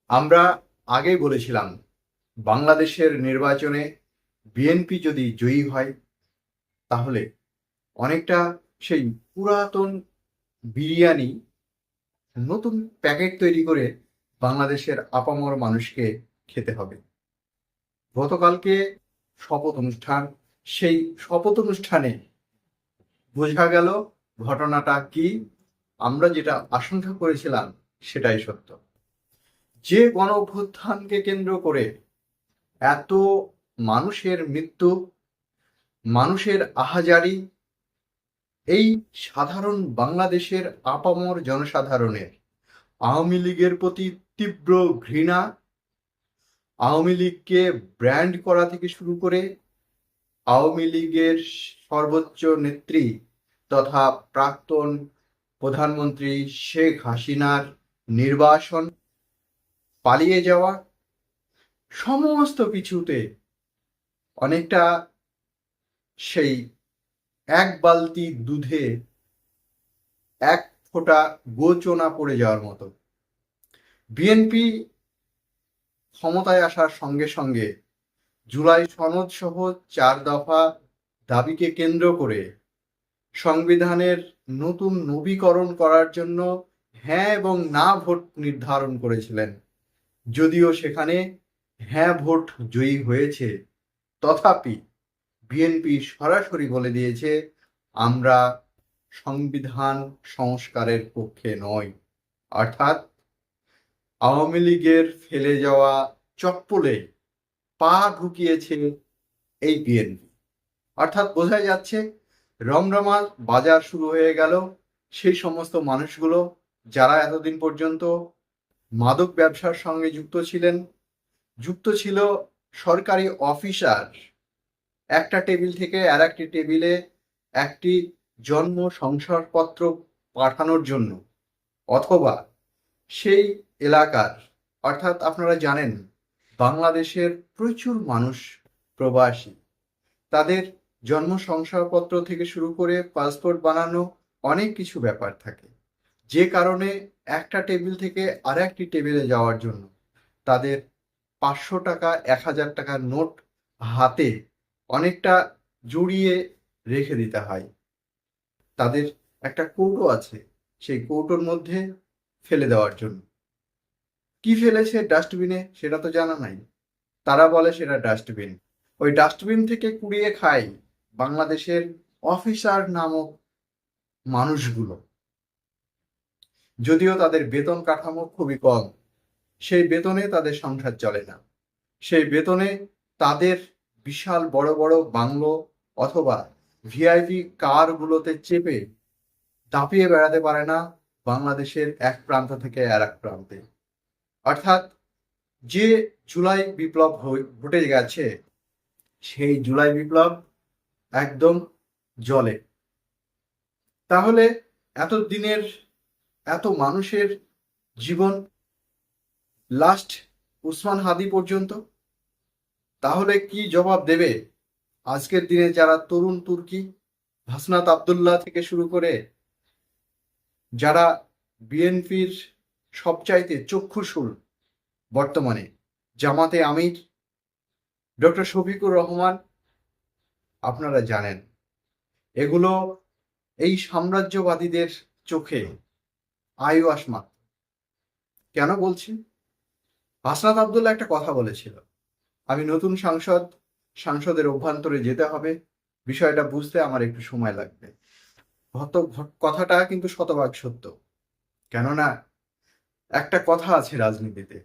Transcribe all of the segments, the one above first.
আমরা আগেই বলেছিলাম বাংলাদেশের নির্বাচনে বিএনপি যদি জয়ী হয় তাহলে অনেকটা সেই পুরাতন বিরিয়ানি নতুন প্যাকেট তৈরি করে বাংলাদেশের আপামর মানুষকে খেতে হবে। গতকালকে শপথ অনুষ্ঠান, সেই শপথ অনুষ্ঠানে বোঝা গেল ঘটনাটা কি। আমরা যেটা আশঙ্কা করেছিলাম সেটাই সত্য। যে গণ অভ্যুত্থানকে কেন্দ্র করে এত মানুষের মৃত্যু, মানুষের আহাজারি, এই সাধারণ বাংলাদেশের আপামর জনসাধারণের আওয়ামী লীগের প্রতি তীব্র ঘৃণা, আওয়ামী লীগকে ব্র্যান্ড করা থেকে শুরু করে আওয়ামী লীগের সর্বোচ্চ নেত্রী তথা প্রাক্তন প্রধানমন্ত্রী শেখ হাসিনার নির্বাসন, পালিয়ে যাওয়া, সমস্ত কিছুতে অনেকটা সেই এক বালতি দুধে এক ফোঁটা গোচনা পড়ে যাওয়ার মতো। বিএনপি ক্ষমতায় আসার সঙ্গে সঙ্গে জুলাই সনদ সহ 4 দফা দাবিকে কেন্দ্র করে সংবিধানের নতুন নবীকরণ করার জন্য হ্যাঁ এবং না ভোট নির্ধারণ করেছিলেন। যদিও সেখানে হ্যাঁ ভোট জয়ী হয়েছে, তথাপি বিএনপি সরাসরি বলে দিয়েছে আমরা সংবিধান সংস্কারের পক্ষে নয়। অর্থাৎ আওয়ামী লীগের ফেলে যাওয়া চপ্পলে পা ঢুকিয়েছে এই বিএনপি। অর্থাৎ বোঝা যাচ্ছে রমরমা বাজার শুরু হয়ে গেল সেই সমস্ত মানুষগুলো যারা এতদিন পর্যন্ত মাদক ব্যবসার সঙ্গে যুক্ত ছিল সরকারি অফিসার, একটা টেবিল থেকে আর একটি টেবিলে একটি জন্ম শংসাপত্র পাঠানোর জন্য, অথবা সেই এলাকার, অর্থাৎ আপনারা জানেন বাংলাদেশের প্রচুর মানুষ প্রবাসী, তাদের জন্ম শংসাপত্র থেকে শুরু করে পাসপোর্ট বানানো অনেক কিছু ব্যাপার থাকে, যে কারণে একটা টেবিল থেকে আর একটি টেবিলে যাওয়ার জন্য তাদের 500 টাকা 1000 টাকার নোট হাতে অনেকটা জড়িয়ে রেখে দিতে হয়। তাদের একটা কৌটো আছে, সেই কৌটোর মধ্যে ফেলে দেওয়ার জন্য। কি ফেলেছে ডাস্টবিনে সেটা তো জানা নাই, তারা বলে সেটা ডাস্টবিন। ওই ডাস্টবিন থেকে কুড়িয়ে খায় বাংলাদেশের অফিসার নামক মানুষগুলো। যদিও তাদের বেতন কাঠামো খুবই কম, সেই বেতনে তাদের সংসার চলে না। সেই বেতনে তাদের বিশাল বড় বড় বাংলো অথবা ভিআইপি কারগুলোতে চেপে দাপিয়ে বেড়াতে পারে না বাংলাদেশের এক প্রান্ত থেকে আর এক প্রান্তে। অর্থাৎ যে জুলাই বিপ্লব ঘটে গেছে, সেই জুলাই বিপ্লব একদম জলে। তাহলে এত দিনের এত মানুষের জীবন, লাস্ট উসমান হাদি পর্যন্ত, তাহলে কি জবাব দেবে আজকের দিনে যারা তরুণ তুর্কি, হাসনাত আবদুল্লাহ থেকে শুরু করে যারা বিএনপির সবচাইতে চক্ষুশূল বর্তমানে, জামাতে আমির, ডক্টর শফিকুর রহমান, আপনারা জানেন এগুলো এই সাম্রাজ্যবাদীদের চোখে আইওয়াস মাত্র। কেন বলছি? হাসনাত আবদুল্লাহ একটা কথা বলেছিল, আমি নতুন সংসদের অভ্যন্তরে যেতে হবে, বিষয়টা বুঝতে আমার একটু সময় লাগবে। কথাটা কিন্তু শতভাগ সত্য। কেননা একটা কথা আছে রাজনীতিতে,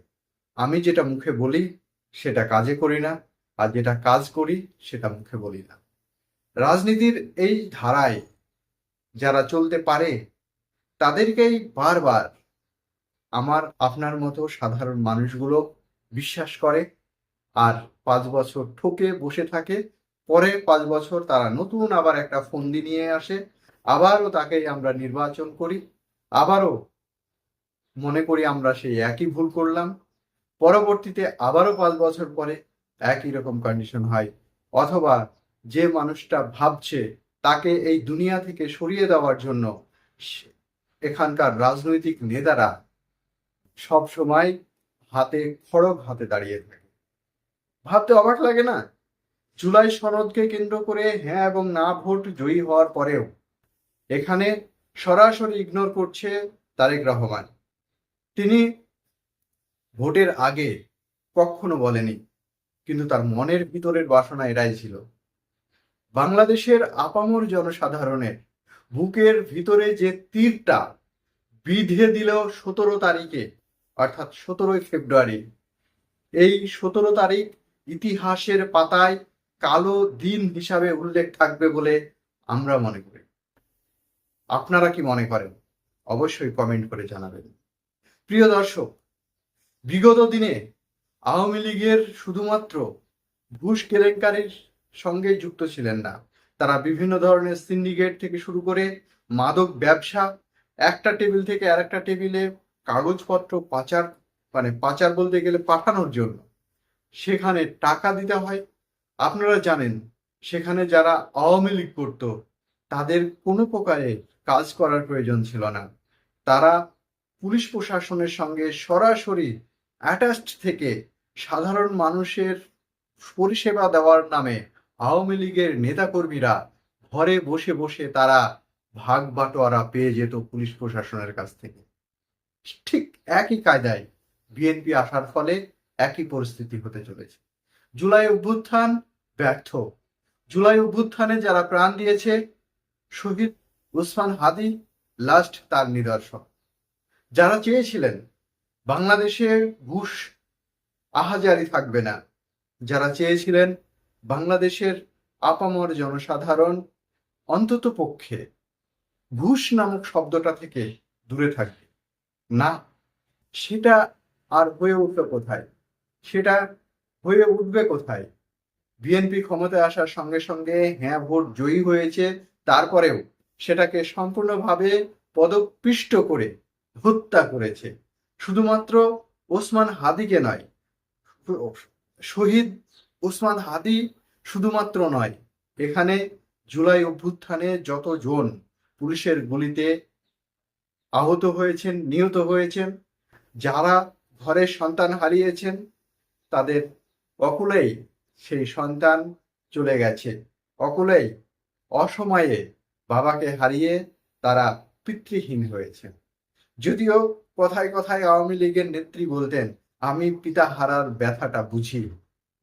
আমি যেটা মুখে বলি সেটা কাজে করি না, আর যেটা কাজ করি সেটা মুখে বলি না। রাজনীতির এই ধারায় যারা চলতে পারে তাদেরকেই বারবার আমার আপনার মতো সাধারণ মানুষগুলো বিশ্বাস করে, আর 5 বছর ঠকে বসে থাকে। পরে 5 বছর তারা নতুন আবার একটা ফন্দি নিয়ে আসে, আবারও তাকেই আমরা নির্বাচন করি, আবারও মনে করি আমরা সেই একই ভুল করলাম। পরবর্তীতে আবারও 5 বছর পরে একই রকম কন্ডিশন হয়, অথবা যে মানুষটা ভাবছে তাকে এই দুনিয়া থেকে সরিয়ে দেওয়ার জন্য এখানকার রাজনৈতিক নেতারা সব সময় হাতে খড়গ হাতে দাঁড়িয়ে থাকে। ভাবতে অবাক লাগে না? জুলাই সনদকে কেন্দ্র করে হ্যাঁ এবং না ভোট জয়ী হওয়ার পরেও এখানে সরাসরি ইগনোর করছে তারেক রহমান। তিনি ভোটের আগে কখনো বলেনি, কিন্তু তার মনের ভিতরের বাসনা এটাই ছিল। বাংলাদেশের আপামর জনসাধারণের বুকের ভিতরে যে তীরটা বিঁধে দিল 17 তারিখে, অর্থাৎ 17 ফেব্রুয়ারি, এই 17 তারিখ ইতিহাসের পাতায় কালো দিন হিসাবে উল্লেখ থাকবে বলে আমরা মনে করি। আপনারা কি মনে করেন? অবশ্যই কমেন্ট করে জানাবেন। প্রিয় দর্শক, বিগত দিনে আওয়ামী লীগের শুধুমাত্র ঘুষ কেলেঙ্কারির সঙ্গে যুক্ত ছিলেন না, তারা বিভিন্ন ধরনের সিন্ডিকেট থেকে শুরু করে মাদক ব্যবসা, একটা টেবিল থেকে আরেকটা টেবিলে কাগজপত্র পাচার, মানে পাচার বলতে গেলে পাঠানোর জন্য সেখানে টাকা দিতে হয়। আপনারা জানেন, সেখানে যারা আওয়ামী লীগ করত তাদের কোনো প্রকারে কাজ করার প্রয়োজন ছিল না, তারা পুলিশ প্রশাসনের সঙ্গে সরাসরি অ্যাটাচড থেকে সাধারণ মানুষের পরিষেবা দেওয়ার নামে আওয়ামী লীগের নেতাকর্মীরা ঘরে বসে বসে তারা ভাগ বাটোয়ারা পেয়ে যেত পুলিশ প্রশাসনের কাছ থেকে। ঠিক একই কায়দায় বিএনপি আসার ফলে একই পরিস্থিতি হতে চলেছে। জুলাই অভ্যুত্থান ব্যর্থ। জুলাই অভ্যুত্থানে যারা প্রাণ দিয়েছে, শহীদ ওসমান হাদি লাস্ট তার নিদর্শন। যারা চেয়েছিলেন বাংলাদেশে ঘুষ আহাজারি থাকবে না, যারা চেয়েছিলেন বাংলাদেশের আপামর জনসাধারণ অন্তত পক্ষে ঘুষ নামক শব্দটা থেকে দূরে থাকবে না, সেটা আর হয়ে উঠবে কোথায়? সেটা হয়ে উঠবে কোথায়? বিএনপি ক্ষমতায় আসার সঙ্গে সঙ্গে হ্যাঁ ভোট জয়ী হয়েছে, তারপরেও সেটাকে সম্পূর্ণভাবে পদপিষ্ট করে হত্যা করেছে। শুধুমাত্র ওসমান হাদিকে নয়, শহীদ ওসমান হাদি শুধুমাত্র নয়, এখানে জুলাই অভ্যুত্থানে যতজন পুলিশের গুলিতে আহত হয়েছেন, নিহত হয়েছেন, যারা ঘরের সন্তান হারিয়েছেন, তাদের অকুলেই সেই সন্তান চলে গেছে, অকুলেই অসময়ে বাবাকে হারিয়ে তারা পিতৃহীন হয়েছে। যদিও কথায় কথায় আওয়ামী লীগের নেত্রী বলতেন, আমি পিতা হারার ব্যথাটা বুঝি,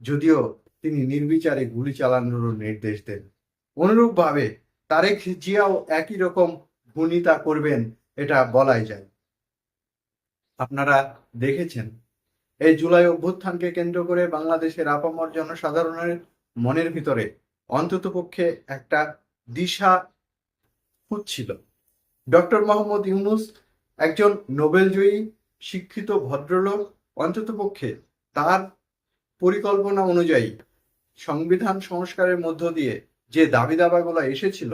যদিও তিনি নির্বিচারে গুলি চালানোর নির্দেশ দেন। অনুরূপভাবে তারেক জিয়াও একই রকম ভূমিকা করবেন, এটা বলাই যায়। আপনারা দেখেছেন, এই জুলাই অভ্যুত্থানকে কেন্দ্র করে বাংলাদেশের আপামর জনসাধারণের মনের ভিতরে অন্ততপক্ষে একটা দিশা খুঁজছিল। ডক্টর মোহাম্মদ ইউনূস একজন নোবেলজয়ী শিক্ষিত ভদ্রলোক, অন্ততপক্ষে তার পরিকল্পনা অনুযায়ী সংবিধান সংস্কারের মধ্য দিয়ে যে দাবি দাবাগুলো এসেছিল,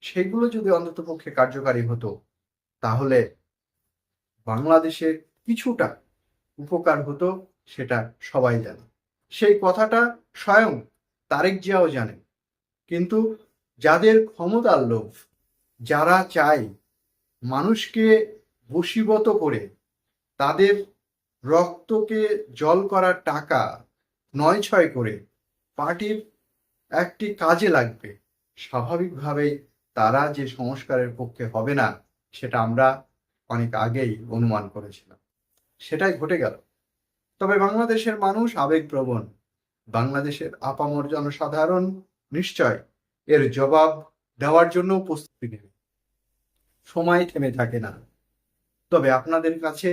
সেগুলো যদি অন্ততপক্ষে কার্যকারী হতো, তাহলে বাংলাদেশে কিছুটা উপকার হতো, সেটা সবাই জানে। সেই কথাটা স্বয়ং তারেক জিয়াও জানে। কিন্তু যাদের ক্ষমতার লোভ, যারা চায় মানুষকে বশীভূত করে তাদের রক্তকে জল করার টাকা নয় ছয় করে পার্টির একটি কাজে লাগবে, স্বাভাবিকভাবেই তারা যে সংস্কারের পক্ষে হবে না, সেটা আমরা অনেক আগেই অনুমান করেছিলাম। সেটাই ঘটে গেল। তবে বাংলাদেশের মানুষ আবেগপ্রবণ, বাংলাদেশের আপামর জনসাধারণ নিশ্চয় এর জবাব দেওয়ার জন্য প্রস্তুতি নেবে। সময় থেমে থাকে না। তবে আপনাদের কাছে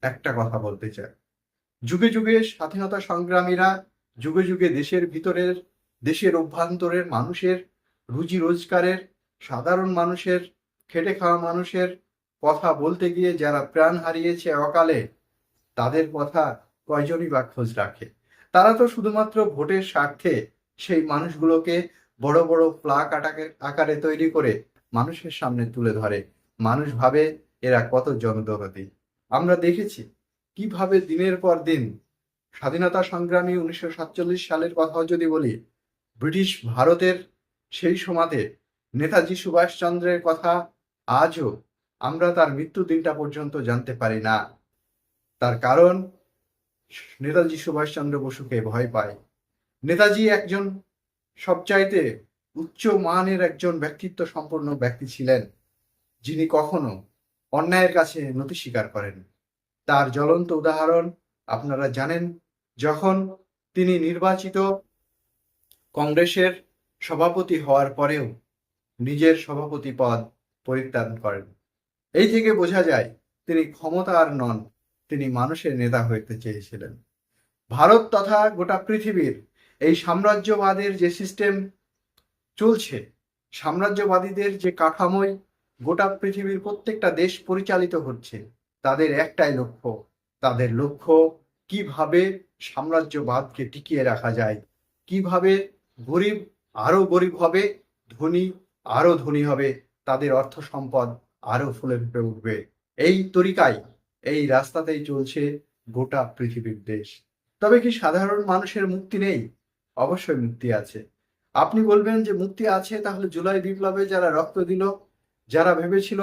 একটা কথা বলতে চাই, যুগে যুগে স্বাধীনতা সংগ্রামীরা যুগে যুগে দেশের ভিতরের, দেশের অভ্যন্তরের মানুষের রুজি রোজগারের, সাধারণ মানুষের, খেটে খাওয়া মানুষের কথা বলতে গিয়ে যারা প্রাণ হারিয়েছে অকালে, তাদের কথা কয়জনই বা খোঁজ রাখে? তারা তো শুধুমাত্র ভোটের স্বার্থে সেই মানুষগুলোকে বড় বড় প্লাক আকারে তৈরি করে মানুষের সামনে তুলে ধরে। মানুষ ভাবে এরা কত জনদরদি। আমরা দেখেছি কিভাবে দিনের পর দিন স্বাধীনতা সংগ্রামী 1947 সালের কথাও যদি বলি, ব্রিটিশ ভারতের সেই সময়তে নেতাজি সুভাষচন্দ্রের কথা আজও আমরা তার মৃত্যু দিনটা পর্যন্ত জানতে পারি না। তার কারণ নেতাজি সুভাষচন্দ্র বসুকে ভয় পায়। নেতাজি একজন সবচাইতে উচ্চ মানের একজন ব্যক্তিত্ব সম্পন্ন ব্যক্তি ছিলেন, যিনি কখনো অন্যায়ের কাছে নতি স্বীকার করেন। তার জ্বলন্ত উদাহরণ আপনারা জানেন, যখন তিনি নির্বাচিত কংগ্রেসের সভাপতি হওয়ার পরেও নিজের সভাপতি পদ পরিত্যাগ করেন। এই থেকে বোঝা যায় তিনি ক্ষমতার নন, তিনি মানুষের নেতা হইতে চেয়েছিলেন। ভারত তথা গোটা পৃথিবীর এই সাম্রাজ্যবাদের যে সিস্টেম চলছে, সাম্রাজ্যবাদীদের যে কাঠামোয় গোটা পৃথিবীর প্রত্যেকটা দেশ পরিচালিত হচ্ছে, তাদের একটাই লক্ষ্য, তাদের লক্ষ্য কিভাবে সাম্রাজ্যবাদকে টিকিয়ে রাখা যায়, কিভাবে গরিব আরো গরিব হবে, ধনী আরো ধনী হবে, তাদের অর্থ সম্পদ আরো ফুলে ফেঁপে উঠবে। এই তরিকায়, এই রাস্তাতেই চলছে গোটা পৃথিবীর দেশ। তবে কি সাধারণ মানুষের মুক্তি নেই? অবশ্যই মুক্তি আছে। আপনি বলবেন যে মুক্তি আছে, তাহলে জুলাই বিপ্লবে যারা রক্ত দিল, যারা ভেবেছিল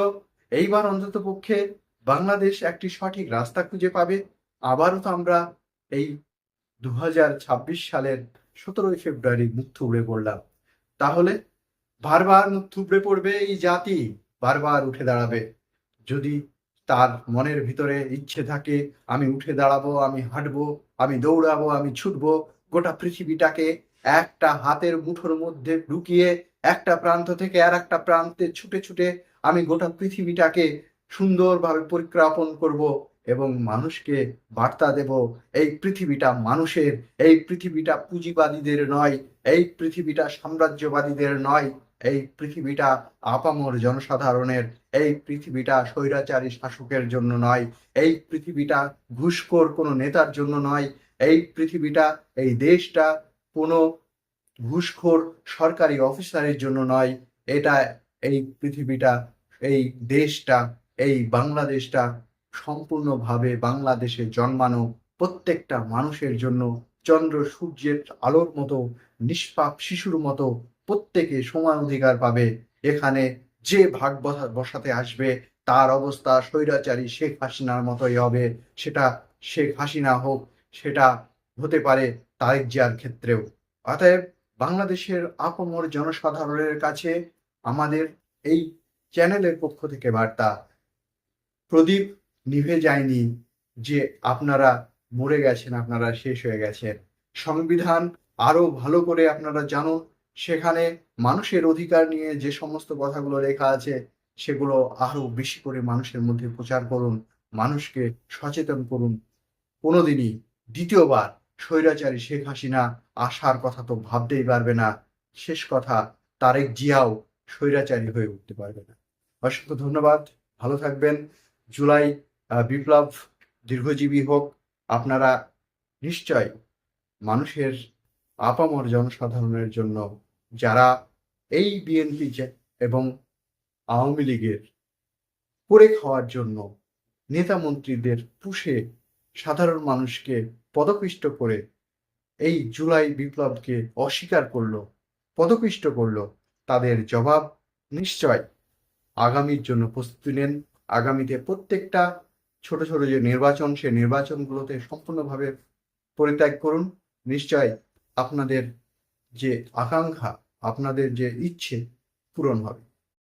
এইবার অন্তত পক্ষে বাংলাদেশ একটি সঠিক রাস্তা খুঁজে পাবে, আবারও তো আমরা এই 2026 সালের 17ই ফেব্রুয়ারি মুখ থুবড়ে পড়লাম। তাহলে বারবার মুখ থুবড়ে পড়বে এই জাতি, বারবার উঠে দাঁড়াবে। যদি তার মনের ভিতরে ইচ্ছে থাকে, আমি উঠে দাঁড়াবো, আমি হাঁটবো, আমি দৌড়াবো, আমি ছুটবো, গোটা পৃথিবীটাকে একটা হাতের মুঠোর মধ্যে ঢুকিয়ে একটা প্রান্ত থেকে আর একটা প্রান্তে ছুটে ছুটে আমি গোটা পৃথিবীটাকে সুন্দরভাবে পরিক্রমণ করব এবং মানুষকে বার্তা দেব, এই পৃথিবীটা মানুষের, এই পৃথিবীটা পুঁজিবাদীদের নয়, এই পৃথিবীটা সাম্রাজ্যবাদীদের নয়, এই পৃথিবীটা আপামর জনসাধারণের, এই পৃথিবীটা স্বৈরাচারী শাসকের জন্য নয়, এই পৃথিবীটা ঘুষখোর কোনো নেতার জন্য নয়, এই পৃথিবীটা, এই দেশটা কোনো ঘুষখোর সরকারি অফিসারের জন্য নয়। এটা, এই পৃথিবীটা, এই দেশটা, এই বাংলাদেশটা সম্পূর্ণভাবে বাংলাদেশে জন্মানো প্রত্যেকটা মানুষের জন্য, চন্দ্র সূর্যের আলোর মতো, নিষ্পাপ শিশুর মতো প্রত্যেকে সমান অধিকার পাবে। এখানে যে ভাগ বসাতে আসবে তার অবস্থা স্বৈরাচারী শেখ হাসিনার মতোই হবে। সেটা শেখ হাসিনা হোক, সেটা হতে পারে তারেক জিয়ার ক্ষেত্রেও। অতএব বাংলাদেশের আপামর জনসাধারণের কাছে আমাদের এই চ্যানেলের পক্ষ থেকে বার্তা, প্রদীপ নিভে যায়নি যে আপনারা মরে গেছেন, আপনারা শেষ হয়ে গেছেন। সংবিধান আরো ভালো করে আপনারা জানুন, সেখানে মানুষের অধিকার নিয়ে যে সমস্ত কথাগুলো লেখা আছে সেগুলো আরো বেশি করে মানুষের মধ্যে প্রচার করুন, মানুষকে সচেতন করুন। কোনোদিনই দ্বিতীয়বার স্বৈরাচারী শেখ হাসিনা আসার কথা তো ভাবতেই পারবে না। শেষ কথা, তারেক জিয়াও স্বৈরাচারী হয়ে উঠতে পারবে না। অসংখ্য ধন্যবাদ, ভালো থাকবেন। জুলাই বিপ্লব দীর্ঘজীবী হোক। আপনারা নিশ্চয় মানুষের, আপামর জনসাধারণের জন্য, যারা এই বিএনপি এবং আওয়ামী লীগের করে খাওয়ার জন্য নেতা মন্ত্রীদের পুষে সাধারণ মানুষকে পদপিষ্ট করে এই জুলাই বিপ্লবকে অস্বীকার করলো, পদপিষ্ট করলো, তাদের জবাব নিশ্চয় আগামীর জন্য প্রস্তুতি নেন। আগামীতে প্রত্যেকটা ছোট ছোট যে নির্বাচন, সে নির্বাচনগুলোতে সম্পূর্ণভাবে পরিত্যাগ করুন। নিশ্চয় আপনাদের যে আকাঙ্ক্ষা, আপনাদের যে ইচ্ছে পূরণ হবে।